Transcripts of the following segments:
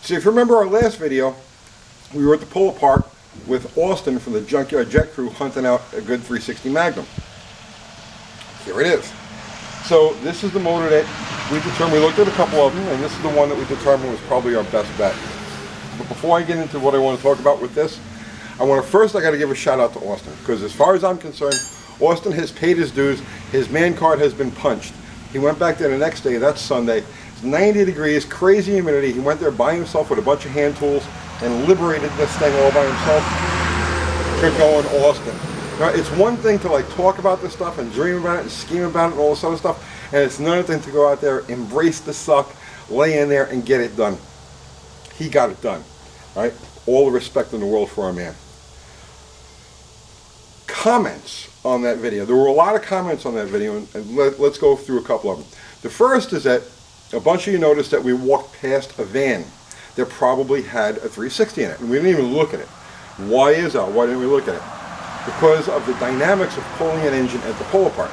So if you remember our last video, we were at the pull apart with Austin from the Junkyard Jet Crew hunting out a good 360 Magnum. Here it is. So this is the motor that we determined, we looked at a couple of them, and this is the one that we determined was probably our best bet. But before I get into what I want to talk about with this, I got to give a shout out to Austin, because as far as I'm concerned, Austin has paid his dues. His man card has been punched. He went back there the next day, that's Sunday. It's 90 degrees, crazy humidity. He went there by himself with a bunch of hand tools and liberated this thing all by himself. Good going, Austin. Now, it's one thing to like talk about this stuff and dream about it and scheme about it and all this other stuff, and it's another thing to go out there, embrace the suck, lay in there and get it done. He got it done, right? All the respect in the world for our man. Comments on that video. There were a lot of comments on that video, and let's go through a couple of them. The first is that a bunch of you noticed that we walked past a van that probably had a 360 in it, and we didn't even look at it. Why is that? Why didn't we look at it? Because of the dynamics of pulling an engine at the pull apart.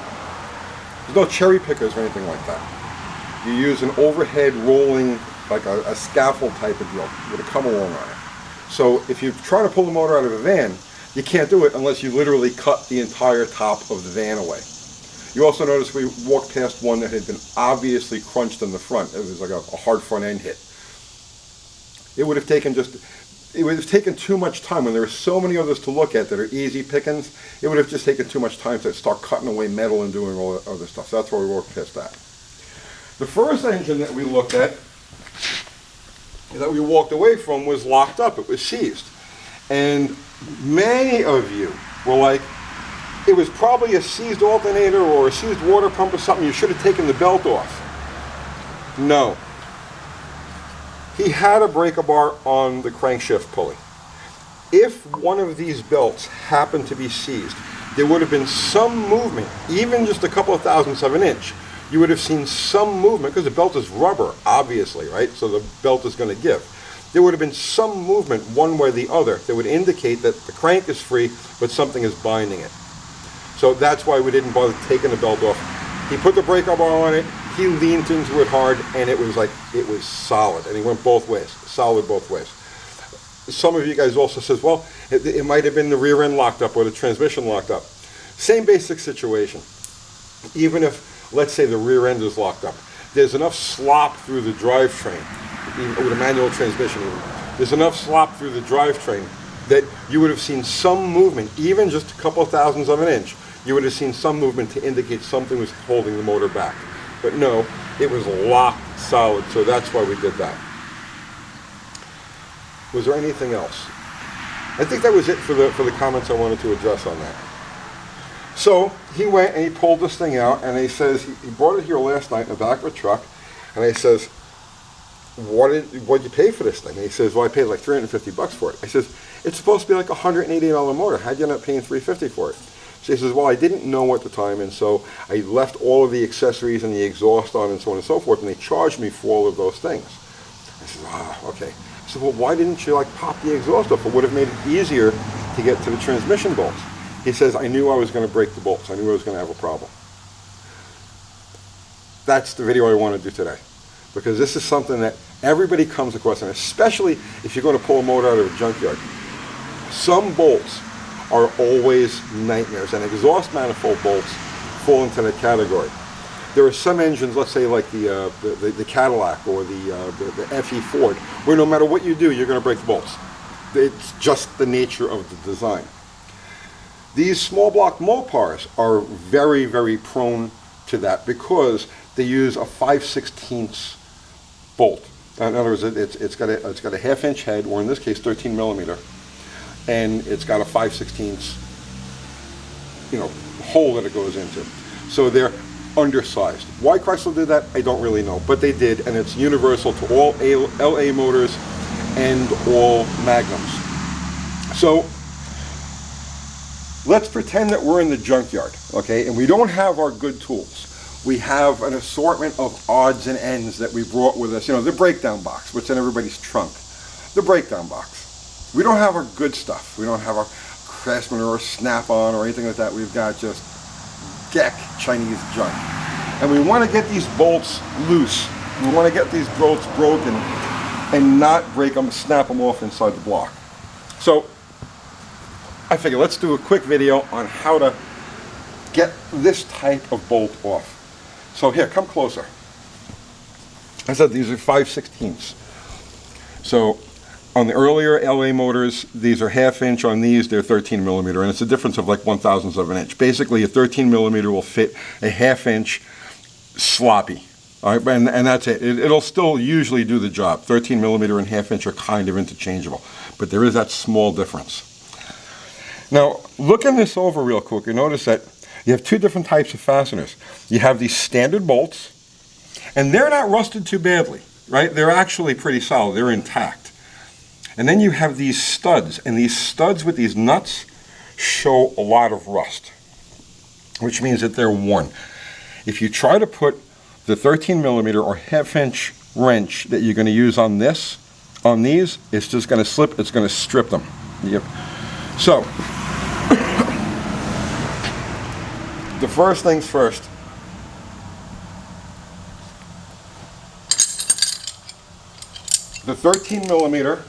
There's no cherry pickers or anything like that. You use an overhead rolling, like a scaffold type of deal with a come along on it. So if you're trying to pull the motor out of a van, you can't do it unless you literally cut the entire top of the van away. You also notice we walked past one that had been obviously crunched in the front. It was like a hard front end hit. It would have taken too much time. When there are so many others to look at that are easy pickings, it would have just taken too much time to start cutting away metal and doing all that other stuff. So that's why we walked past that. The first engine that we looked at, that we walked away from, was locked up. It was seized. And many of you were like, it was probably a seized alternator or a seized water pump or something. You should have taken the belt off. No. He had a breaker bar on the crankshaft pulley. If one of these belts happened to be seized, there would have been some movement, even just a couple of thousandths of an inch. You would have seen some movement, because the belt is rubber, obviously, right? So the belt is going to give. There would have been some movement one way or the other that would indicate that the crank is free, but something is binding it. So that's why we didn't bother taking the belt off. He put the breaker bar on it, he leaned into it hard, and it was solid. And he went both ways, solid both ways. Some of you guys also says, well, it might have been the rear end locked up or the transmission locked up. Same basic situation. Even if, let's say, the rear end is locked up, there's enough slop through the drivetrain, with a manual transmission, there's enough slop through the drivetrain that you would have seen some movement, even just a couple of thousandths of an inch. You would have seen some movement to indicate something was holding the motor back. But no, it was locked solid, so that's why we did that. Was there anything else? I think that was it for the comments I wanted to address on that. So he went and he pulled this thing out, and he says, he brought it here last night in the back of a truck, and he says, what'd you pay for this thing? And he says, well, I paid like $350 for it. I says, it's supposed to be like a $180 motor. How'd you end up paying $350 for it? So he says, well, I didn't know at the time, and so I left all of the accessories and the exhaust on and so on and so forth, and they charged me for all of those things. I said, okay. I said, well, why didn't you like pop the exhaust off? It would have made it easier to get to the transmission bolts. He says, I knew I was going to break the bolts. I knew I was going to have a problem. That's the video I want to do today, because this is something that everybody comes across, and especially if you're going to pull a motor out of a junkyard. Some bolts are always nightmares, and exhaust manifold bolts fall into that category. There are some engines, let's say like the Cadillac or the FE Ford, where no matter what you do, you're going to break the bolts. It's just the nature of the design. These small block Mopars are very, very prone to that because they use a 5/16 bolt. In other words, it's got a half-inch head, or in this case, 13 millimeter, and it's got a 5/16 hole that it goes into. So they're undersized. Why Chrysler did that, I don't really know, but they did, and it's universal to all LA motors and all Magnums. So let's pretend that we're in the junkyard, okay, and we don't have our good tools. We have an assortment of odds and ends that we brought with us. The breakdown box, what's in everybody's trunk. The breakdown box. We don't have our good stuff. We don't have our Craftsman or Snap-on or anything like that. We've got just geck Chinese junk. And we want to get these bolts loose. We want to get these bolts broken and not break them, snap them off inside the block. So I figure let's do a quick video on how to get this type of bolt off. So here, come closer. I said these are 5/16. So on the earlier LA motors, these are 1/2 inch. On these, they're 13 millimeter, and it's a difference of like 1/1000th of an inch. Basically, a 13 millimeter will fit a 1/2 inch sloppy. All right, and that's it. It'll still usually do the job. 13 millimeter and 1/2 inch are kind of interchangeable, but there is that small difference. Now, looking this over real quick, you notice that you have two different types of fasteners. You have these standard bolts, and they're not rusted too badly, right? They're actually pretty solid. They're intact. And then you have these studs, and these studs with these nuts show a lot of rust, which means that they're worn. If you try to put the 13 millimeter or 1/2 inch wrench that you're going to use on these, it's just going to slip, it's going to strip them. Yep. So, the first things first, the 13 millimeter,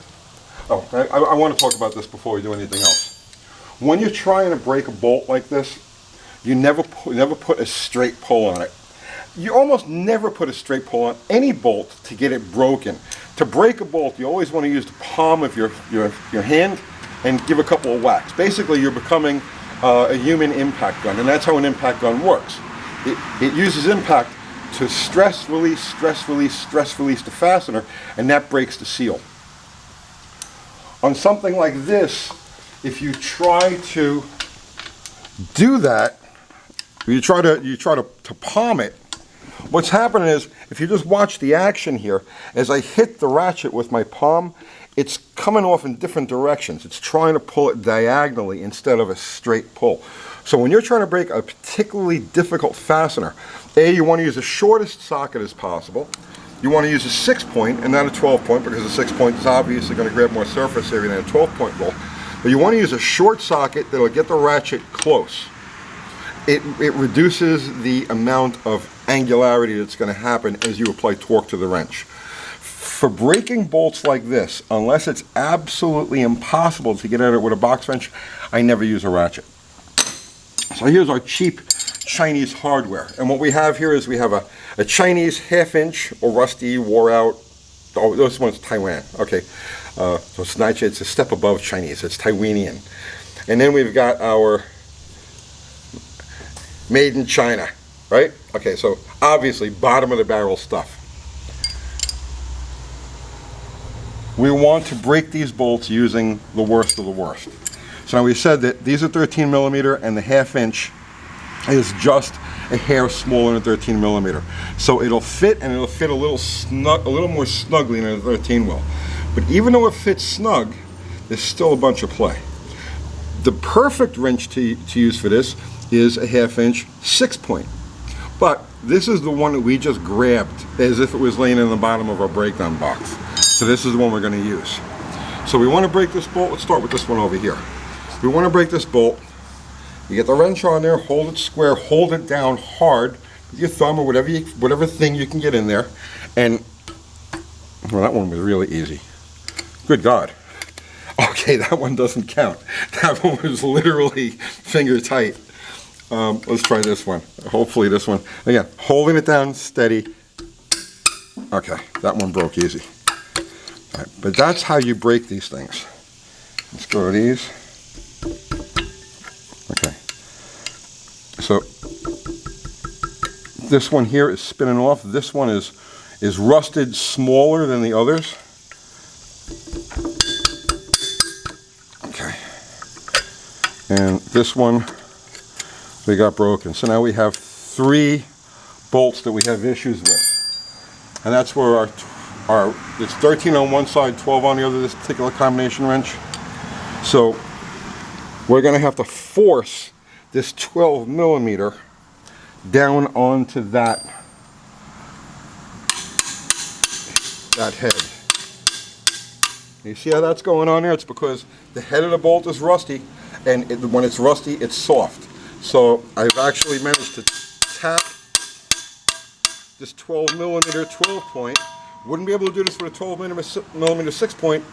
I want to talk about this before we do anything else. When you're trying to break a bolt like this, you never put a straight pull on it. You almost never put a straight pull on any bolt to get it broken. To break a bolt, you always want to use the palm of your hand and give a couple of whacks. Basically, you're becoming a human impact gun, and that's how an impact gun works. It uses impact to stress release the fastener, and that breaks the seal. On something like this, if you try to do that, you try to palm it, what's happening is, if you just watch the action here, as I hit the ratchet with my palm, it's coming off in different directions. It's trying to pull it diagonally instead of a straight pull. So when you're trying to break a particularly difficult fastener, you want to use the shortest socket as possible. You want to use a 6-point and not a 12-point, because a 6-point is obviously going to grab more surface area than a 12-point bolt. But you want to use a short socket that'll get the ratchet close. It reduces the amount of angularity that's going to happen as you apply torque to the wrench. For breaking bolts like this, unless it's absolutely impossible to get at it with a box wrench, I never use a ratchet. So here's our cheap Chinese hardware. And what we have here is we have a Chinese 1/2 inch or rusty, wore out, oh, this one's Taiwan, okay. So it's a step above Chinese, it's Taiwanian. And then we've got our made in China, right? Okay, so obviously bottom of the barrel stuff. We want to break these bolts using the worst of the worst. So now we said that these are 13 millimeter and the 1/2 inch is just a hair smaller than 13 millimeter. So it'll fit, and it'll fit a little more snugly than a 13 will. But even though it fits snug, there's still a bunch of play. The perfect wrench to use for this is a 1/2 inch 6-point. But this is the one that we just grabbed as if it was laying in the bottom of our breakdown box. So this is the one we're going to use. So we want to break this bolt. Let's start with this one over here. We want to break this bolt. You get the wrench on there, hold it square, hold it down hard with your thumb or whatever thing you can get in there. And, well, that one was really easy. Good God. Okay, that one doesn't count. That one was literally finger tight. Let's try this one. Hopefully this one. Again, holding it down steady. Okay, that one broke easy. All right, but that's how you break these things. Let's go to these. Okay. So this one here is spinning off. This one is rusted smaller than the others. Okay. And this one we got broken. So now we have 3 bolts that we have issues with. And that's where it's 13 on one side, 12 on the other, this particular combination wrench. So we're going to have to force this 12 millimeter down onto that head. You see how that's going on there? It's because the head of the bolt is rusty, and when it's rusty, it's soft. So I've actually managed to tap this 12 millimeter 12 point Wouldn't be able to do this with a 12mm 6-point,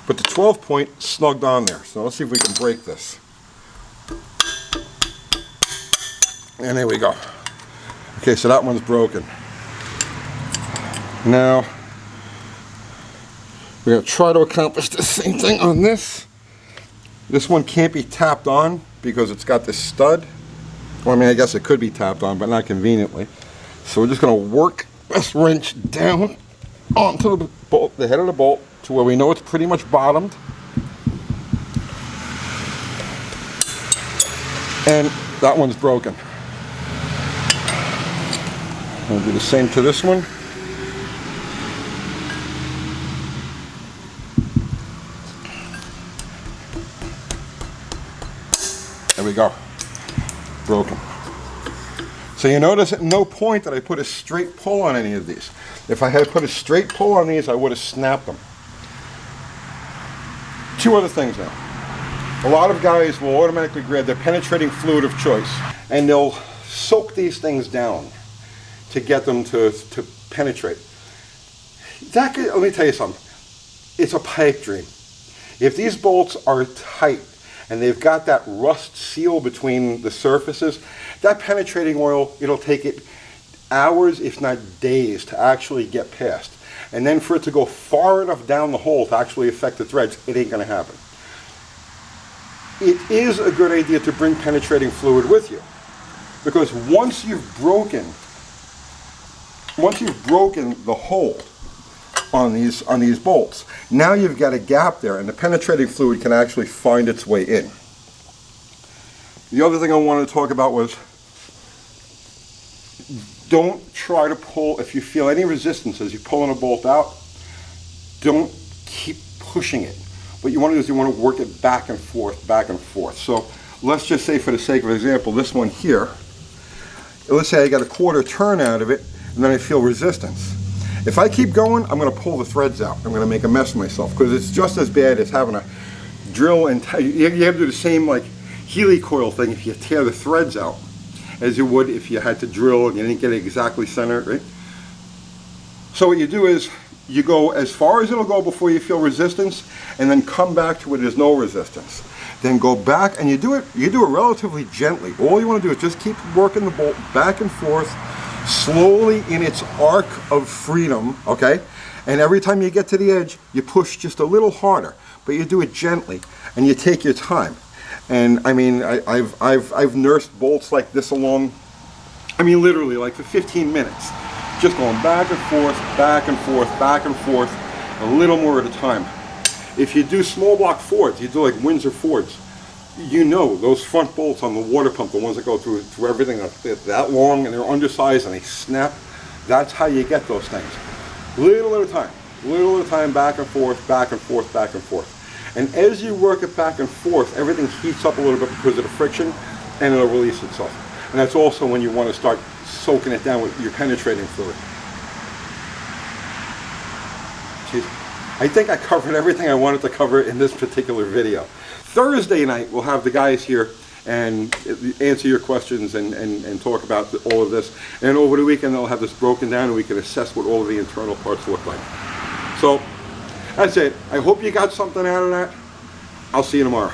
but the 12-point snugged on there. So let's see if we can break this. And there we go. Okay, so that one's broken. Now, we're going to try to accomplish the same thing on this. This one can't be tapped on because it's got this stud. Well, I mean, I guess it could be tapped on, but not conveniently. So we're just going to work this wrench down onto the bolt, the head of the bolt, to where we know it's pretty much bottomed. And that one's broken. I'll do the same to this one. There we go. Broken. So you notice at no point that I put a straight pull on any of these. If I had put a straight pull on these, I would have snapped them. Two other things now. A lot of guys will automatically grab their penetrating fluid of choice and they'll soak these things down to get them to penetrate. Let me tell you something. It's a pipe dream. If these bolts are tight and they've got that rust seal between the surfaces, that penetrating oil, it'll take it hours, if not days, to actually get past. And then for it to go far enough down the hole to actually affect the threads, it ain't going to happen. It is a good idea to bring penetrating fluid with you, because once you've broken the hole on these bolts, now you've got a gap there, and the penetrating fluid can actually find its way in. The other thing I wanted to talk about was, don't try to pull, if you feel any resistance as you're pulling a bolt out, don't keep pushing it. What you want to do is you want to work it back and forth, back and forth. So let's just say, for the sake of example, this one here, let's say I got a quarter turn out of it, and then I feel resistance. If I keep going, I'm going to pull the threads out. I'm going to make a mess of myself, because it's just as bad as having a drill and you have to do the same like Healy coil thing if you tear the threads out as you would if you had to drill and you didn't get it exactly centered, right? So what you do is you go as far as it'll go before you feel resistance, and then come back to where there's no resistance. Then go back, and you do it relatively gently. All you want to do is just keep working the bolt back and forth, slowly in its arc of freedom, okay? And every time you get to the edge, you push just a little harder, but you do it gently, and you take your time. And I mean, I've nursed bolts like this along, I mean literally like for 15 minutes, just going back and forth, back and forth, back and forth, a little more at a time. If you do small block Fords, you do like Windsor Fords, you know those front bolts on the water pump, the ones that go through everything, they're that long and they're undersized and they snap. That's how you get those things. Little at a time, back and forth, back and forth, back and forth. And as you work it back and forth, everything heats up a little bit because of the friction, and it'll release itself. And that's also when you want to start soaking it down with your penetrating fluid. Jeez. I think I covered everything I wanted to cover in this particular video. Thursday night, we'll have the guys here and answer your questions and talk about all of this. And over the weekend, they'll have this broken down and we can assess what all of the internal parts look like. So, that's it. I hope you got something out of that. I'll see you tomorrow.